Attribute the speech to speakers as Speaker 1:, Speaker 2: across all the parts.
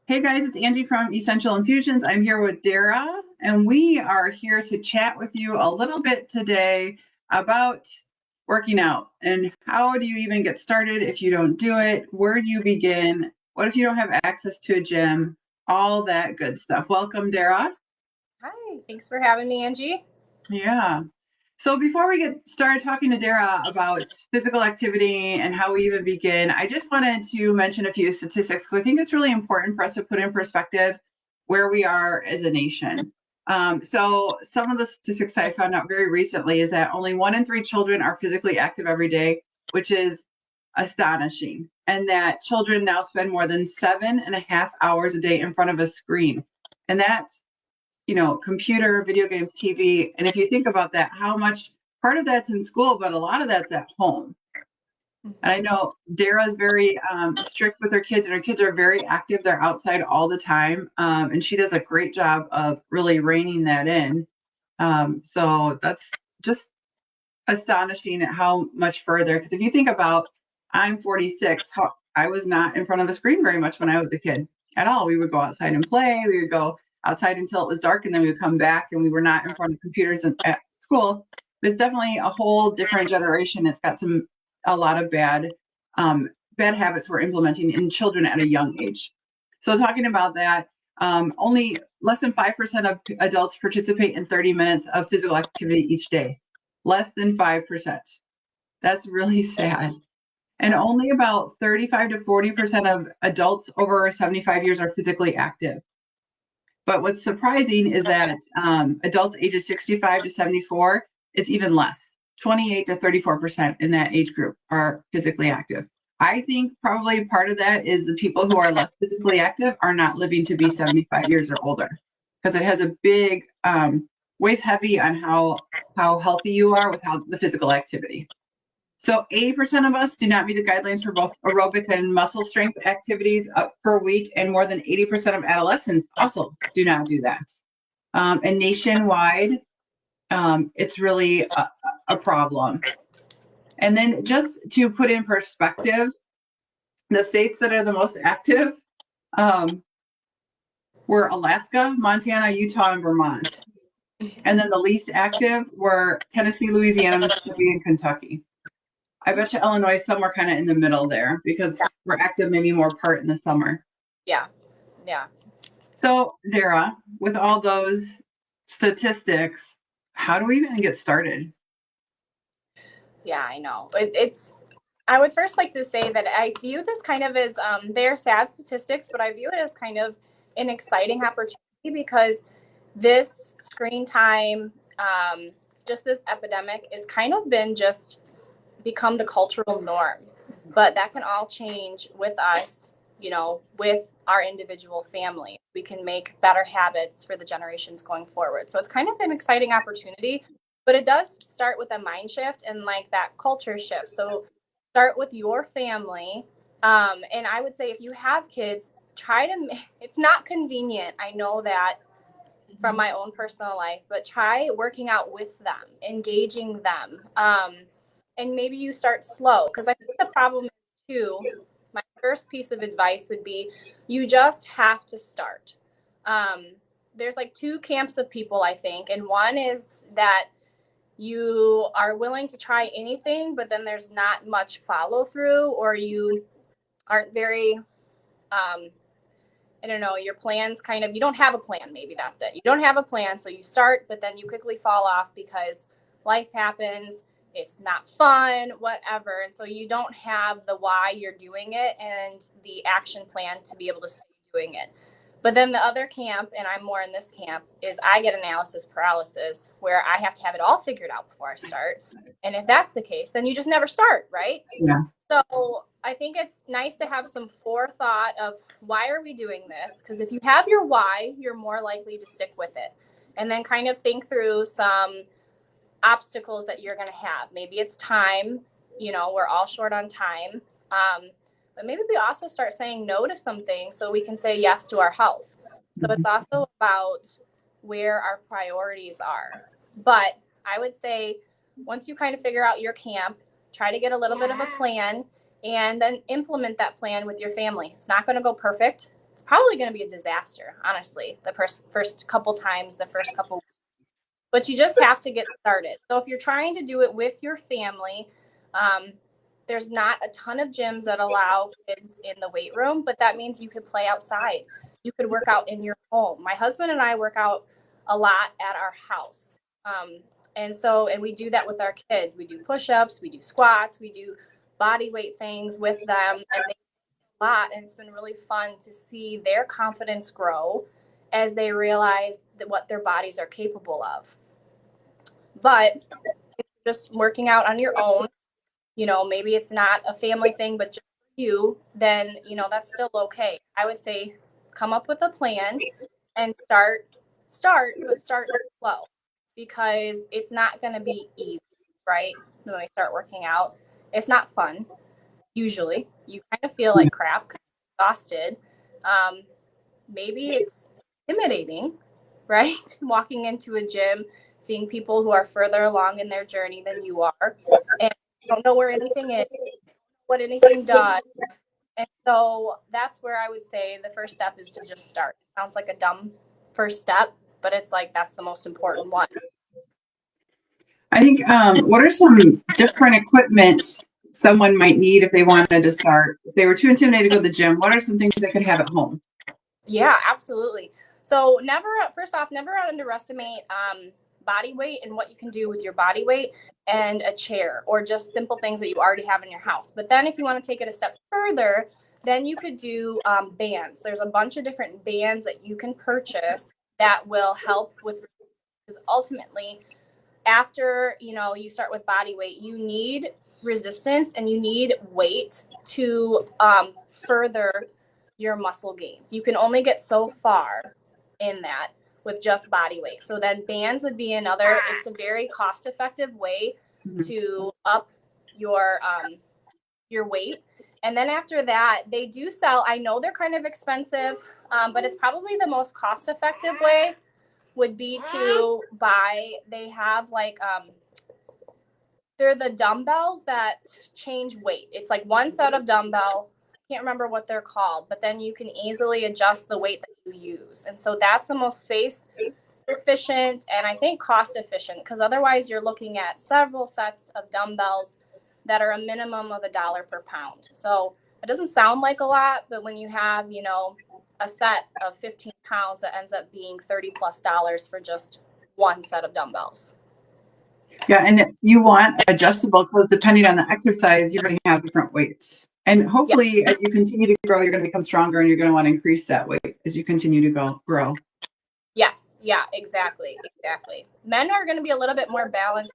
Speaker 1: Hey guys, it's Angie from Essential Infusions. I'm here with Dara, and we are here to chat with you a little bit today about working out and how do you even get started if you don't do it? Where do you begin? What if you don't have access to a gym? All that good stuff. Welcome, Dara.
Speaker 2: Hi, thanks for having me, Angie.
Speaker 1: Yeah. So before we get started talking to Dara about physical activity and how we even begin, I just wanted to mention a few statistics because I think it's really important for us to put in perspective where we are as a nation. So some of the statistics I found out very recently is that only 1 in 3 children are physically active every day, which is astonishing. And that children now spend more than 7.5 hours a day in front of a screen. And that's computer, video games, TV. And if you think about that, how much part of that's in school, but a lot of that's at home. And I know Dara's very strict with her kids, and her kids are very active. They're outside all the time. And she does a great job of really reining that in. So that's just astonishing at how much further. Because if you think about, I'm 46, I was not in front of a screen very much when I was a kid at all. We would go outside and play. We would go outside until it was dark, and then we would come back, and we were not in front of computers at school. It's definitely a whole different generation. It's got a lot of bad habits we're implementing in children at a young age. So talking about that, only less than 5% of adults participate in 30 minutes of physical activity each day. Less than 5%. That's really sad. And only about 35 to 40% of adults over 75 years are physically active. But what's surprising is that adults ages 65 to 74, it's even less. 28 to 34% in that age group are physically active. I think probably part of that is the people who are less physically active are not living to be 75 years or older, because it has a big weighs heavy on how healthy you are with how the physical activity. So 80% of us do not meet the guidelines for both aerobic and muscle strength activities per week, and more than 80% of adolescents also do not do that. And nationwide, it's really a problem. And then just to put in perspective, the states that are the most active were Alaska, Montana, Utah, and Vermont. And then the least active were Tennessee, Louisiana, Mississippi, and Kentucky. I bet you Illinois is somewhere kind of in the middle there because we're active maybe more part in the summer.
Speaker 2: Yeah.
Speaker 1: So, Dara, with all those statistics, how do we even get started?
Speaker 2: Yeah, I know. I would first like to say that I view this kind of as, they're sad statistics, but I view it as kind of an exciting opportunity because this screen time, just this epidemic is kind of been just become the cultural norm. But that can all change with us, with our individual families. We can make better habits for the generations going forward. So it's kind of an exciting opportunity, but it does start with a mind shift and like that culture shift. So start with your family. And I would say if you have kids, it's not convenient. I know that from my own personal life, but try working out with them, engaging them. And maybe you start slow, because I think the problem is too, my first piece of advice would be you just have to start. There's like two camps of people, I think. And one is that you are willing to try anything, but then there's not much follow through, or you aren't very, I don't know, your plans kind of, you don't have a plan. Maybe that's it. You don't have a plan. So you start, but then you quickly fall off because life happens. It's not fun, whatever. And so you don't have the why you're doing it and the action plan to be able to stay doing it. But then the other camp, and I'm more in this camp, is I get analysis paralysis, where I have to have it all figured out before I start. And if that's the case, then you just never start, right?
Speaker 1: Yeah.
Speaker 2: So I think it's nice to have some forethought of why are we doing this? Because if you have your why, you're more likely to stick with it. And then kind of think through some obstacles that you're going to have. Maybe it's time. We're all short on time. But maybe we also start saying no to some things so we can say yes to our health. So it's also about where our priorities are. But I would say once you kind of figure out your camp, try to get a little bit of a plan and then implement that plan with your family. It's not going to go perfect. it's probably going to be a disaster, honestly, the first couple times, the first couple. But you just have to get started. So if you're trying to do it with your family, there's not a ton of gyms that allow kids in the weight room, but that means you could play outside. You could work out in your home. My husband and I work out a lot at our house. And we do that with our kids. We do push-ups, we do squats, we do body weight things with them, and they do a lot. And it's been really fun to see their confidence grow as they realize that what their bodies are capable of. But if you're just working out on your own, maybe it's not a family thing, but just you, then, that's still okay. I would say come up with a plan and start slow, because it's not going to be easy, right? When we start working out, it's not fun. Usually you kind of feel like crap, exhausted. Maybe it's intimidating, right? Walking into a gym, seeing people who are further along in their journey than you are, and don't know where anything is, what anything does. And so that's where I would say the first step is to just start. It sounds like a dumb first step, but it's like that's the most important one.
Speaker 1: I think, what are some different equipment someone might need if they wanted to start? If they were too intimidated to go to the gym, what are some things they could have at home?
Speaker 2: Yeah, absolutely. So first off, never underestimate body weight and what you can do with your body weight and a chair, or just simple things that you already have in your house. But then if you want to take it a step further, then you could do bands. There's a bunch of different bands that you can purchase that will help with, because ultimately after you start with body weight, you need resistance and you need weight to further your muscle gains. You can only get so far in that with just body weight. So then bands would be another. It's a very cost effective way to up your weight. And then after that, they do sell, I know they're kind of expensive, but it's probably the most cost effective way would be to buy, they have like they're the dumbbells that change weight. It's like one set of dumbbell. I can't remember what they're called, but then you can easily adjust the weight that you use. And so that's the most space efficient and I think cost efficient, because otherwise you're looking at several sets of dumbbells that are a minimum of $1 per pound. So it doesn't sound like a lot, but when you have, a set of 15 pounds, that ends up being $30+ for just one set of dumbbells.
Speaker 1: Yeah, and you want adjustable because depending on the exercise, you're going to have different weights. And hopefully, as you continue to grow, you're going to become stronger, and you're going to want to increase that weight as you continue to grow.
Speaker 2: Yes, yeah, exactly. Men are going to be a little bit more balanced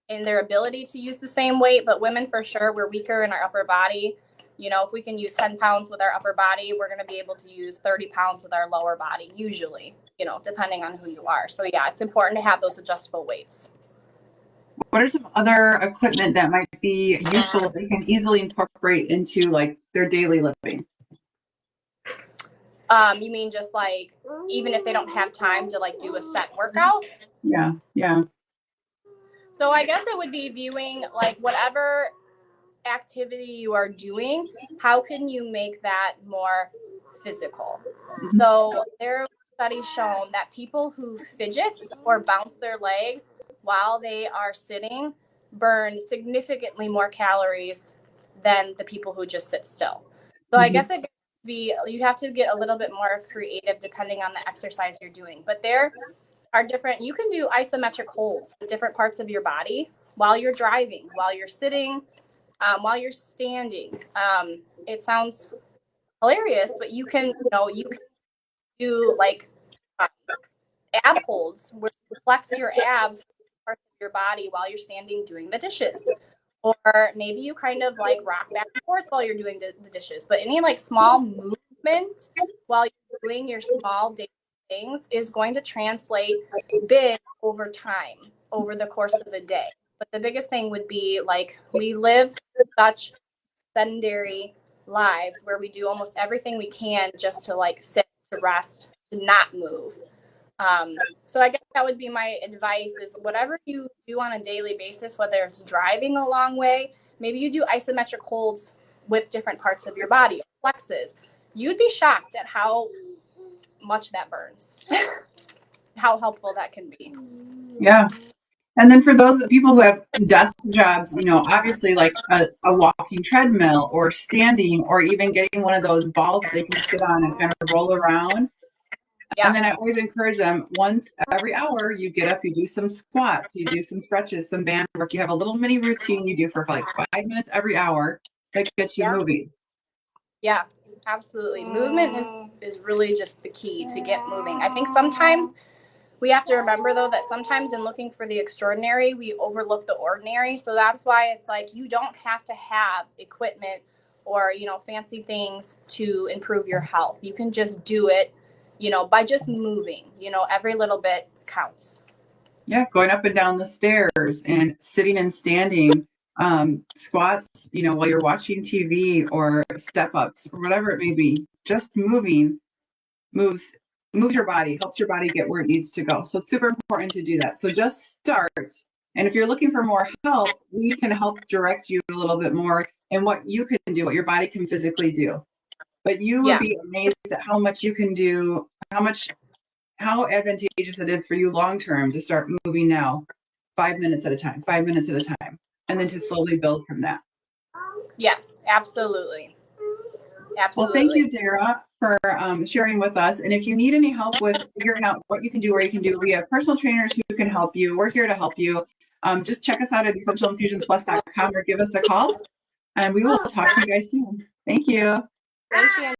Speaker 2: in their ability to use the same weight, but women for sure, we're weaker in our upper body. If we can use 10 pounds with our upper body, we're going to be able to use 30 pounds with our lower body, usually, depending on who you are. So yeah, it's important to have those adjustable weights.
Speaker 1: What are some other equipment that might be useful they can easily incorporate into like their daily living?
Speaker 2: You mean just like, even if they don't have time to like do a set workout?
Speaker 1: Yeah.
Speaker 2: So I guess it would be viewing like whatever activity you are doing, how can you make that more physical? Mm-hmm. So there are studies shown that people who fidget or bounce their leg while they are sitting burn significantly more calories than the people who just sit still. So I guess it could be, you have to get a little bit more creative depending on the exercise you're doing. But there are different, you can do isometric holds with different parts of your body while you're driving, while you're sitting, while you're standing. It sounds hilarious, but you can do like ab holds where you flex your abs parts of your body while you're standing doing the dishes. Or maybe you kind of like rock back and forth while you're doing the dishes. But any like small movement while you're doing your small daily things is going to translate big over time, over the course of a day. But the biggest thing would be like we live such sedentary lives where we do almost everything we can just to like sit, to rest, to not move. So I guess that would be my advice is whatever you do on a daily basis, whether it's driving a long way, maybe you do isometric holds with different parts of your body, flexes. you'd be shocked at how much that burns, how helpful that can be.
Speaker 1: Yeah. And then for those people who have desk jobs, obviously like a walking treadmill or standing or even getting one of those balls that they can sit on and kind of roll around. And
Speaker 2: Yeah.
Speaker 1: then I always encourage them once every hour, you get up, you do some squats, you do some stretches, some band work. You have a little mini routine you do for like 5 minutes every hour that gets you
Speaker 2: Yeah.
Speaker 1: moving.
Speaker 2: Yeah, absolutely. Movement is really just the key to get moving. I think sometimes we have to remember, though, that sometimes in looking for the extraordinary, we overlook the ordinary. So that's why it's like you don't have to have equipment or, fancy things to improve your health. You can just do it, by just moving. Every little bit counts.
Speaker 1: Yeah, going up and down the stairs and sitting and standing, squats, while you're watching TV or step ups or whatever it may be. Just moving moves your body, helps your body get where it needs to go. So it's super important to do that. So just start. And if you're looking for more help, we can help direct you a little bit more in what you can do, what your body can physically do. But you would be amazed at how much you can do, how advantageous it is for you long term to start moving now, 5 minutes at a time, 5 minutes at a time, and then to slowly build from that.
Speaker 2: Yes, absolutely.
Speaker 1: Well, thank you, Dara, for sharing with us. And if you need any help with figuring out what you can do, where you can do, we have personal trainers who can help you. We're here to help you. Just check us out at essentialinfusionsplus.com or give us a call, and we will talk to you guys soon. Thank you.
Speaker 2: Thank you.